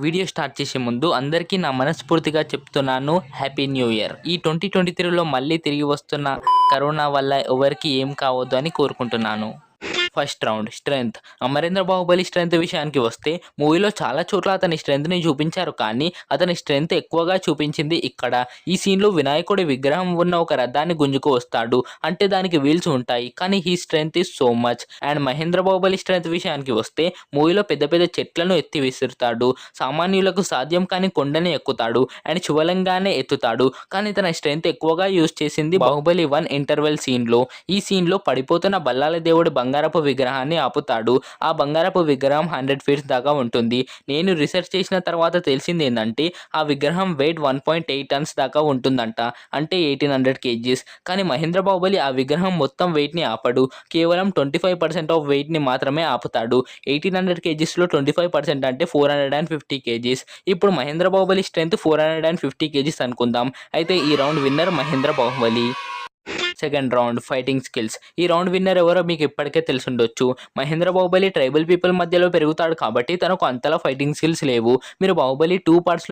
Video start చేసే ముందు అందరికీ నా మనస్ఫూర్తిగా చెప్తున్నాను హ్యాపీ న్యూ ఇయర్. ఈ 2023లో మళ్ళీ తిరిగి వస్తున్న కరోనా వల్ల ఎవరికి ఏం కావద్దు అని కోరుకుంటున్నాను. First round strength. Amarendra Baahubali strength విషయానికి వస్తే మూవీలో చాలా చోట్ల అతని స్ట్రెంగ్త్ని చూపించారు, కానీ అతని స్ట్రెంగ్త్ ఎక్కువగా చూపించింది ఇక్కడ. ఈ సీన్లో వినాయకుడి విగ్రహం ఉన్న ఒక రథాన్ని గుంజుకు వస్తాడు, అంటే దానికి వీల్స్ ఉంటాయి, కానీ he strength is so much. And Mahendra Baahubali strength విషయానికి వస్తే మూవీలో పెద్ద పెద్ద చెట్లను ఎత్తి విసురుతాడు, సామాన్యులకు సాధ్యం కాని కొండని ఎక్కుతాడు అండ్ శివలింగాన్ని ఎత్తుతాడు, కానీ తన స్ట్రెంగ్త్ ఎక్కువగా యూజ్ చేసింది బాహుబలి 1 ఇంటర్వెల్ సీన్లో. ఈ సీన్లో పడిపోతున్న బల్లాల దేవుడి బంగారపు విగ్రహాన్ని ఆపుతాడు. ఆ బంగారపు విగ్రహం 100 ఫీట్స్ దాకా ఉంటుంది. నేను రీసెర్చ్ చేసిన తర్వాత తెలిసింది ఏంటంటే ఆ విగ్రహం వెయిట్ 1.8 టన్స్ దాకా ఉంటుందంట, అంటే 1800 kgs. కానీ మహేంద్ర బాహుబలి ఆ విగ్రహం మొత్తం వెయిట్ని ఆపడు, కేవలం 25% ఆఫ్ వెయిట్ని మాత్రమే ఆపుతాడు. 1800 kgsలో 25% అంటే 450 kgs. ఇప్పుడు మహేంద్ర బాహుబలి స్ట్రెంగ్త్ 450 kgs అనుకుందాం. అయితే ఈ round winner Mahendra Baahubali. Second round fighting skills. ఈ రౌండ్ విన్నర్ ఎవరో మీకు ఇప్పటికే తెలుసుండొచ్చు. మహేంద్ర బాహుబలి ట్రైబల్ పీపుల్ మధ్యలో పెరుగుతాడు కాబట్టి తనకు అంతలా ఫైటింగ్ స్కిల్స్ లేవు. మీరు బాహుబలి 2 పార్ట్స్